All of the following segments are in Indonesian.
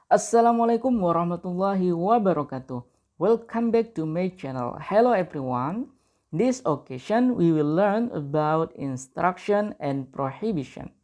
Assalamualaikum warahmatullahi wabarakatuh. Welcome back to my channel. Hello everyone. This occasion we will learn about instruction and prohibition.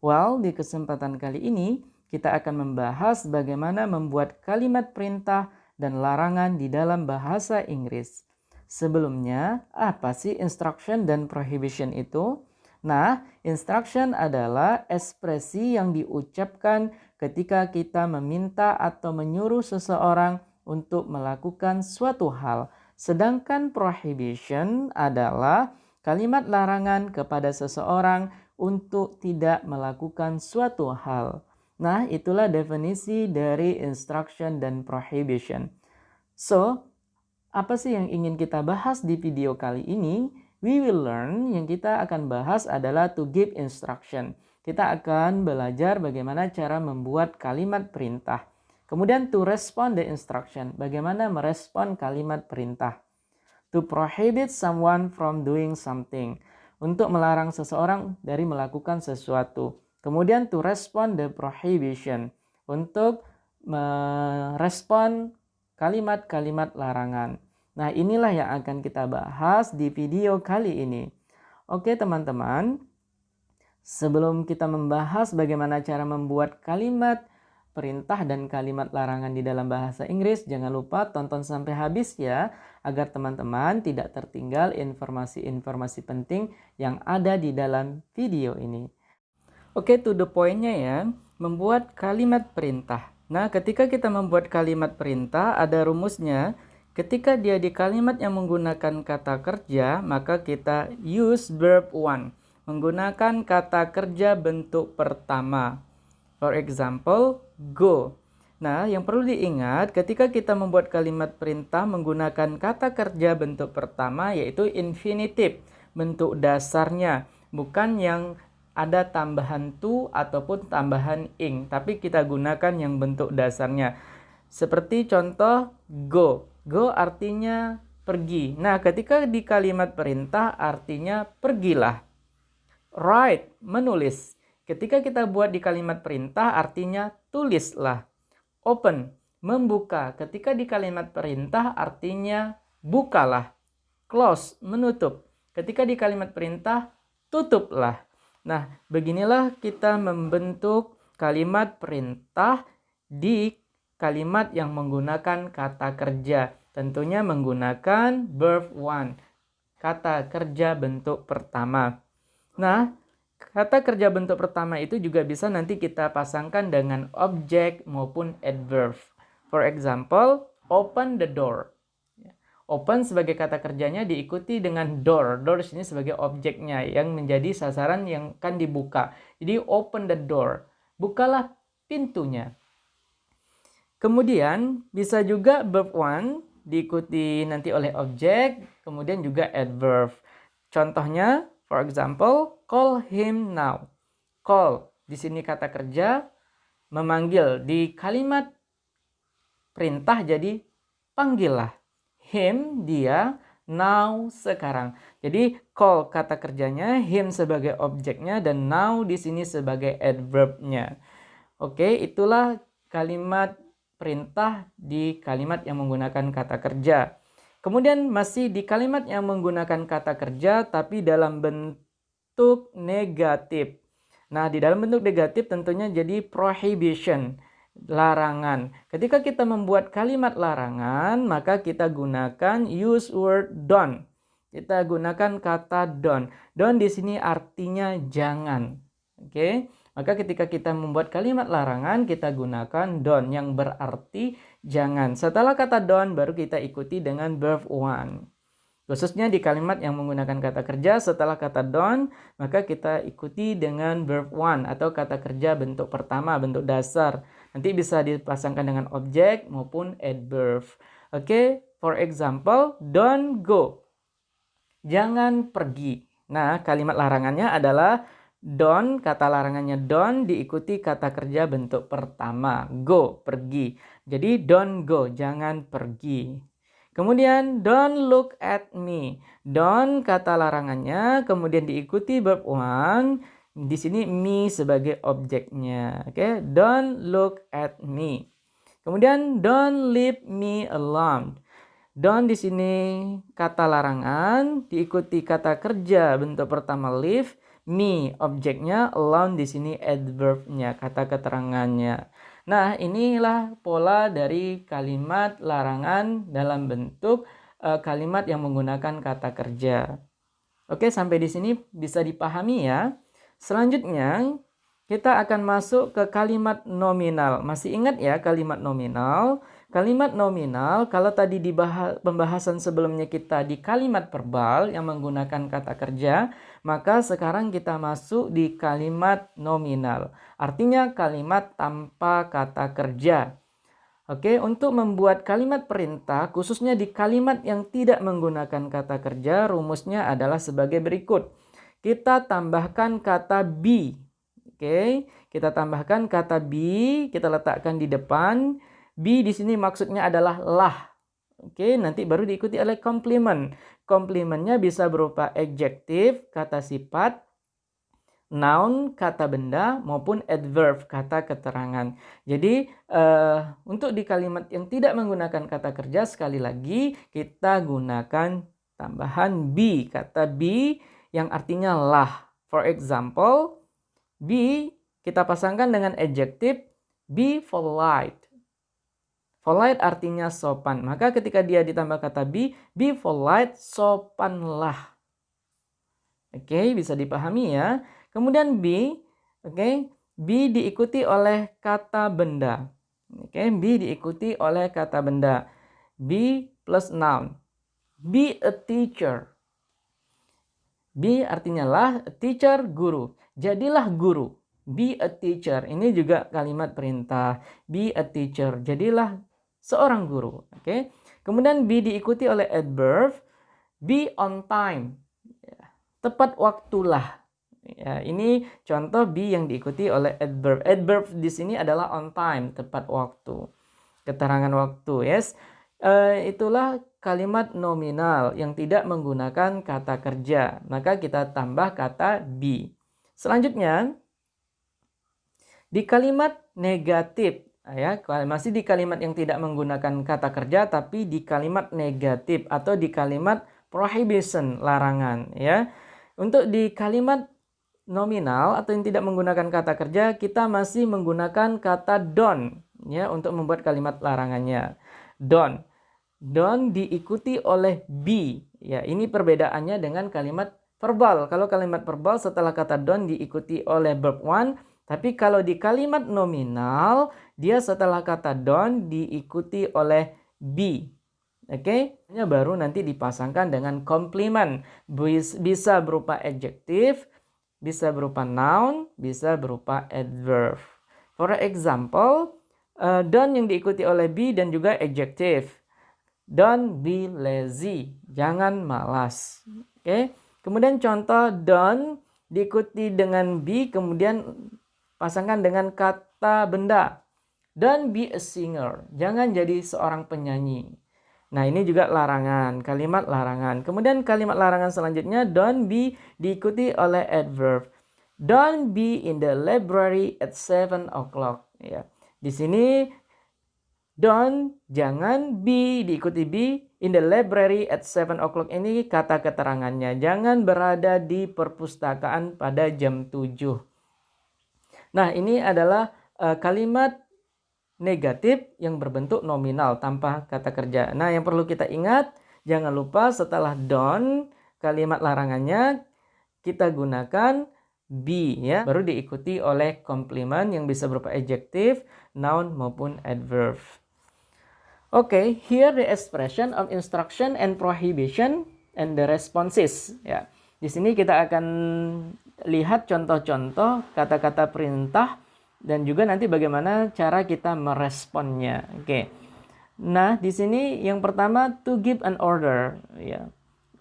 Well, di kesempatan kali ini kita akan membahas bagaimana membuat kalimat perintah dan larangan di dalam bahasa Inggris. Sebelumnya, apa sih instruction dan prohibition itu? Nah, instruction adalah ekspresi yang diucapkan ketika kita meminta atau menyuruh seseorang untuk melakukan suatu hal. Sedangkan prohibition adalah kalimat larangan kepada seseorang untuk tidak melakukan suatu hal. Nah, itulah definisi dari instruction dan prohibition. So, apa sih yang ingin kita bahas di video kali ini? We will learn, yang kita akan bahas adalah to give instruction. Kita akan belajar bagaimana cara membuat kalimat perintah. Kemudian to respond the instruction, bagaimana merespon kalimat perintah. To prohibit someone from doing something, untuk melarang seseorang dari melakukan sesuatu. Kemudian to respond the prohibition, untuk merespon kalimat-kalimat larangan. Nah, inilah yang akan kita bahas di video kali ini. Oke teman-teman, sebelum kita membahas bagaimana cara membuat kalimat perintah dan kalimat larangan di dalam bahasa Inggris, jangan lupa tonton sampai habis ya, agar teman-teman tidak tertinggal informasi-informasi penting yang ada di dalam video ini. Oke, to the point-nya ya, membuat kalimat perintah. Nah, ketika kita membuat kalimat perintah, ada rumusnya. Ketika dia di kalimat yang menggunakan kata kerja, maka kita use verb one, menggunakan kata kerja bentuk pertama. For example, go. Nah, yang perlu diingat ketika kita membuat kalimat perintah menggunakan kata kerja bentuk pertama, yaitu infinitive, bentuk dasarnya, bukan yang ada tambahan to ataupun tambahan ing, tapi kita gunakan yang bentuk dasarnya. Seperti contoh go. Go artinya pergi. Nah, ketika di kalimat perintah artinya pergilah. Write, menulis. Ketika kita buat di kalimat perintah artinya tulislah. Open, membuka. Ketika di kalimat perintah artinya bukalah. Close, menutup. Ketika di kalimat perintah tutuplah. Nah, beginilah kita membentuk kalimat perintah di kalimat yang menggunakan kata kerja. Tentunya menggunakan verb one, kata kerja bentuk pertama. Nah, kata kerja bentuk pertama itu juga bisa nanti kita pasangkan dengan objek maupun adverb. For example, open the door. Open sebagai kata kerjanya diikuti dengan door. Door di sini sebagai objeknya yang menjadi sasaran yang akan dibuka. Jadi open the door. Bukalah pintunya. Kemudian bisa juga verb one diikuti nanti oleh objek, kemudian juga adverb. Contohnya, for example, call him now. Call di sini kata kerja, memanggil. Di kalimat perintah jadi panggillah. Him, dia, now, sekarang. Jadi call kata kerjanya, him sebagai objeknya, dan now di sini sebagai adverbnya. Oke, itulah kalimat perintah di kalimat yang menggunakan kata kerja. Kemudian masih di kalimat yang menggunakan kata kerja tapi dalam bentuk negatif. Nah, di dalam bentuk negatif tentunya jadi prohibition, larangan. Ketika kita membuat kalimat larangan, maka kita gunakan use word don't. Kita gunakan kata don't. Don't di sini artinya jangan. Oke. Maka ketika kita membuat kalimat larangan, kita gunakan don't yang berarti jangan. Setelah kata don't, baru kita ikuti dengan verb one. Khususnya di kalimat yang menggunakan kata kerja, setelah kata don't, maka kita ikuti dengan verb one atau kata kerja bentuk pertama, bentuk dasar. Nanti bisa dipasangkan dengan objek maupun adverb. Oke, for example, don't go. Jangan pergi. Nah, kalimat larangannya adalah don't, kata larangannya don't diikuti kata kerja bentuk pertama, go, pergi. Jadi don't go, jangan pergi. Kemudian don't look at me. Don't kata larangannya, kemudian diikuti verb one. Di sini me sebagai objeknya. Oke, don't look at me. Kemudian don't leave me alone. Don't di sini kata larangan, diikuti kata kerja bentuk pertama leave, me objeknya, alone di sini adverbnya, kata keterangannya. Nah, inilah pola dari kalimat larangan dalam bentuk kalimat yang menggunakan kata kerja. Oke, sampai di sini bisa dipahami ya. Selanjutnya, kita akan masuk ke kalimat nominal. Masih ingat ya kalimat nominal? Kalimat nominal, kalau tadi di pembahasan sebelumnya kita di kalimat verbal yang menggunakan kata kerja, maka sekarang kita masuk di kalimat nominal. Artinya kalimat tanpa kata kerja. Oke, untuk membuat kalimat perintah, khususnya di kalimat yang tidak menggunakan kata kerja, rumusnya adalah sebagai berikut. Kita tambahkan kata be. Oke, kita tambahkan kata be, kita letakkan di depan. Be di sini maksudnya adalah lah. Oke, nanti baru diikuti oleh komplement. Komplementnya bisa berupa adjektif, kata sifat, noun, kata benda, maupun adverb, kata keterangan. Jadi, untuk di kalimat yang tidak menggunakan kata kerja, sekali lagi kita gunakan tambahan be. Kata be yang artinya lah. For example, be kita pasangkan dengan adjektif be polite. Polite artinya sopan. Maka ketika dia ditambah kata be polite, sopanlah. Oke, bisa dipahami ya. Kemudian be, oke, be diikuti oleh kata benda. Oke, be diikuti oleh kata benda. Be plus noun. Be a teacher. Be artinya lah, teacher, guru. Jadilah guru. Be a teacher. Ini juga kalimat perintah. Be a teacher. Jadilah seorang guru. Oke. Kemudian be diikuti oleh adverb. Be on time. Tepat waktulah. Ya, ini contoh be yang diikuti oleh adverb. Adverb di sini adalah on time, tepat waktu. Keterangan waktu, yes. Itulah kalimat nominal yang tidak menggunakan kata kerja. Maka kita tambah kata be. Selanjutnya, di kalimat negatif, ya, masih di kalimat yang tidak menggunakan kata kerja, tapi di kalimat negatif atau di kalimat prohibition, larangan, ya. Untuk di kalimat nominal atau yang tidak menggunakan kata kerja, kita masih menggunakan kata don't, ya, untuk membuat kalimat larangannya. Don't diikuti oleh be, ya. Ini perbedaannya dengan kalimat verbal. Kalau kalimat verbal setelah kata don't diikuti oleh verb one, tapi kalau di kalimat nominal, dia setelah kata don't diikuti oleh be. Oke, baru nanti dipasangkan dengan komplement. Bisa berupa adjektif, bisa berupa noun, bisa berupa adverb. For example, don't yang diikuti oleh be dan juga adjektif. Don't be lazy, jangan malas. Oke, kemudian contoh don't diikuti dengan be, kemudian pasangkan dengan kata benda. Don't be a singer. Jangan jadi seorang penyanyi. Nah, ini juga larangan, kalimat larangan. Kemudian kalimat larangan selanjutnya, don't be diikuti oleh adverb. Don't be in the library at 7 o'clock. Ya. Di sini, don't, jangan, be diikuti be, in the library at 7 o'clock. Ini kata keterangannya. Jangan berada di perpustakaan pada jam 7. Nah, ini adalah kalimat negatif yang berbentuk nominal tanpa kata kerja. Nah, yang perlu kita ingat, jangan lupa setelah don't, kalimat larangannya kita gunakan be, ya. Baru diikuti oleh komplement yang bisa berupa adjektif, noun maupun adverb. Okay, here the expression of instruction and prohibition and the responses. Ya, di sini kita akan lihat contoh-contoh kata-kata perintah dan juga nanti bagaimana cara kita meresponnya. Oke. Nah, di sini yang pertama to give an order, ya.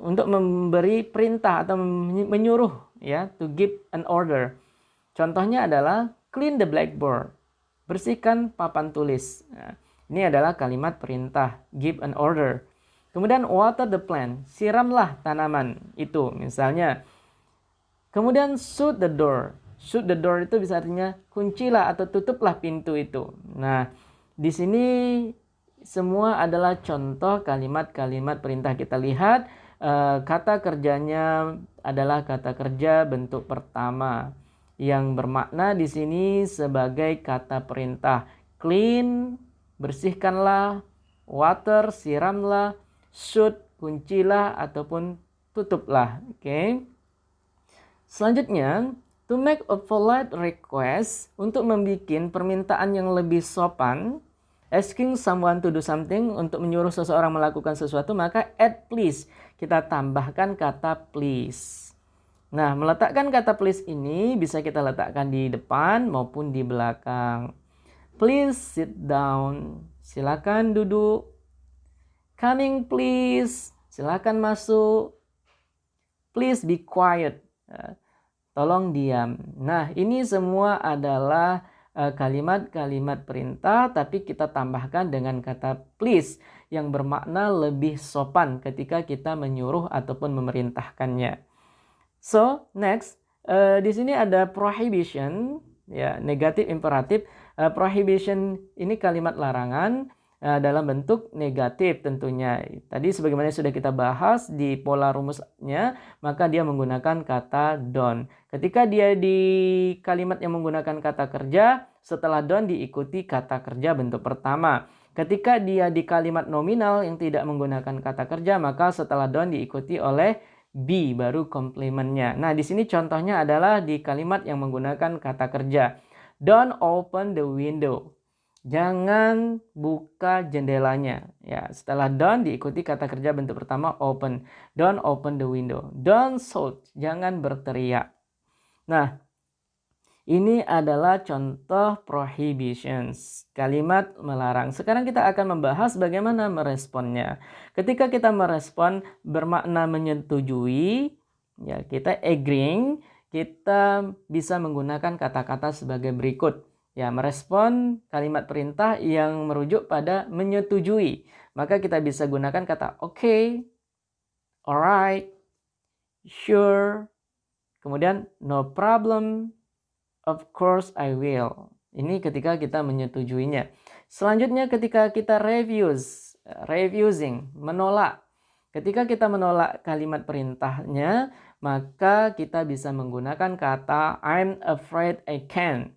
Untuk memberi perintah atau menyuruh, ya, to give an order. Contohnya adalah clean the blackboard. Bersihkan papan tulis. Nah, ini adalah kalimat perintah, give an order. Kemudian water the plant, siramlah tanaman itu misalnya. Kemudian shut the door. Shut the door itu bisa artinya kuncilah atau tutuplah pintu itu. Nah, Di sini semua adalah contoh kalimat-kalimat perintah. Kita lihat kata kerjanya adalah kata kerja bentuk pertama yang bermakna di sini sebagai kata perintah. Clean, bersihkanlah, water, siramlah, shoot, kuncilah ataupun tutuplah. Oke. Selanjutnya, to make a polite request, untuk membuat permintaan yang lebih sopan, asking someone to do something, untuk menyuruh seseorang melakukan sesuatu, maka add please. Kita tambahkan kata please. Nah, meletakkan kata please ini bisa kita letakkan di depan maupun di belakang. Please sit down. Silakan duduk. Coming please. Silakan masuk. Please be quiet. Tolong diam. Nah, ini semua adalah kalimat-kalimat perintah, tapi kita tambahkan dengan kata please yang bermakna lebih sopan ketika kita menyuruh ataupun memerintahkannya. So, next, di sini ada prohibition, ya, negatif imperatif. Prohibition ini kalimat larangan dalam bentuk negatif tentunya. Tadi sebagaimana sudah kita bahas di pola rumusnya, maka dia menggunakan kata don't. Ketika dia di kalimat yang menggunakan kata kerja, setelah don't diikuti kata kerja bentuk pertama. Ketika dia di kalimat nominal yang tidak menggunakan kata kerja, maka setelah don't diikuti oleh be, baru komplementnya. Nah, di sini contohnya adalah di kalimat yang menggunakan kata kerja. Don't open the window. Jangan buka jendelanya. Ya, setelah don't diikuti kata kerja bentuk pertama open. Don't open the window. Don't shout. Jangan berteriak. Nah, ini adalah contoh prohibitions, kalimat melarang. Sekarang kita akan membahas bagaimana meresponnya. Ketika kita merespon bermakna menyetujui, ya, kita agreeing, kita bisa menggunakan kata-kata sebagai berikut. Ya, merespon kalimat perintah yang merujuk pada menyetujui. Maka kita bisa gunakan kata okay, alright, sure, kemudian no problem, of course I will. Ini ketika kita menyetujuinya. Selanjutnya ketika kita refusing, menolak. Ketika kita menolak kalimat perintahnya, maka kita bisa menggunakan kata I'm afraid I can't.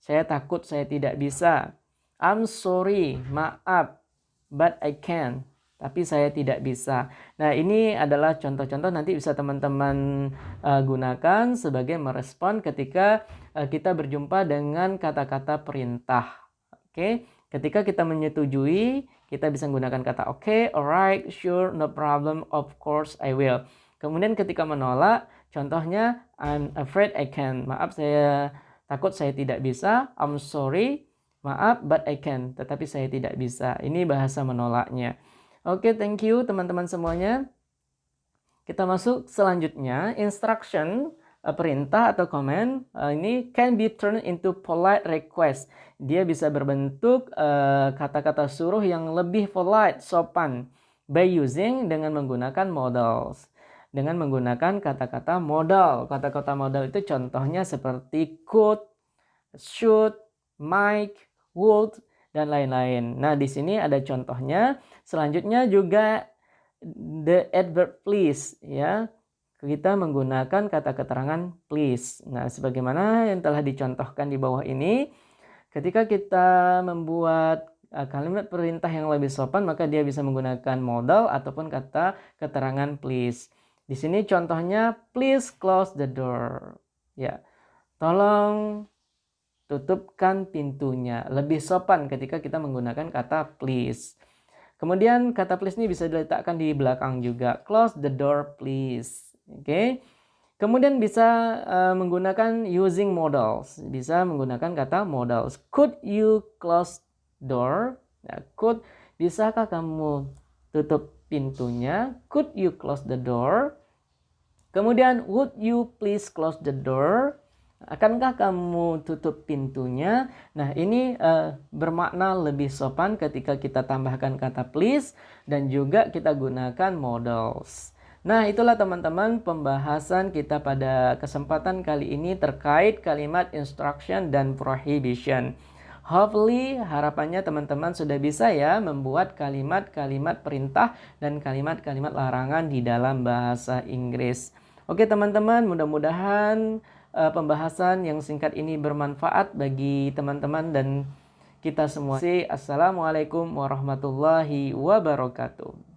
Saya takut saya tidak bisa. I'm sorry, maaf, but I can. Tapi saya tidak bisa. Nah, ini adalah contoh-contoh nanti bisa teman-teman gunakan sebagai merespon ketika kita berjumpa dengan kata-kata perintah. Oke, ketika kita menyetujui, kita bisa menggunakan kata okay, alright, sure, no problem, of course I will. Kemudian ketika menolak, contohnya I'm afraid I can't. Maaf, saya takut saya tidak bisa. I'm sorry, maaf, but I can. Tetapi saya tidak bisa. Ini bahasa menolaknya. Oke, thank you teman-teman semuanya. Kita masuk selanjutnya. Instruction, perintah atau command. Ini can be turned into polite request. Dia bisa berbentuk kata-kata suruh yang lebih polite, sopan. By using, dengan menggunakan modals. Dengan menggunakan kata-kata modal. Kata-kata modal itu contohnya seperti could, should, might, would, dan lain-lain. Nah, di sini ada contohnya. Selanjutnya juga the adverb please, ya. Kita menggunakan kata keterangan please. Nah, sebagaimana yang telah dicontohkan di bawah ini, ketika kita membuat kalimat perintah yang lebih sopan, maka dia bisa menggunakan modal ataupun kata keterangan please. Di sini contohnya please close the door. Ya. Tolong tutupkan pintunya. Lebih sopan ketika kita menggunakan kata please. Kemudian kata please ini bisa diletakkan di belakang juga. Close the door please. Oke. Kemudian bisa menggunakan using modals. Bisa menggunakan kata modals. Could you close door? Nah, could, bisakah kamu tutup pintunya? Could you close the door? Kemudian would you please close the door? Akankah kamu tutup pintunya? Nah, ini bermakna lebih sopan ketika kita tambahkan kata please dan juga kita gunakan modals. Nah, itulah teman-teman pembahasan kita pada kesempatan kali ini terkait kalimat instruction dan prohibition. Hopefully harapannya teman-teman sudah bisa ya membuat kalimat-kalimat perintah dan kalimat-kalimat larangan di dalam bahasa Inggris. Oke teman-teman, mudah-mudahan pembahasan yang singkat ini bermanfaat bagi teman-teman dan kita semua. Assalamualaikum warahmatullahi wabarakatuh.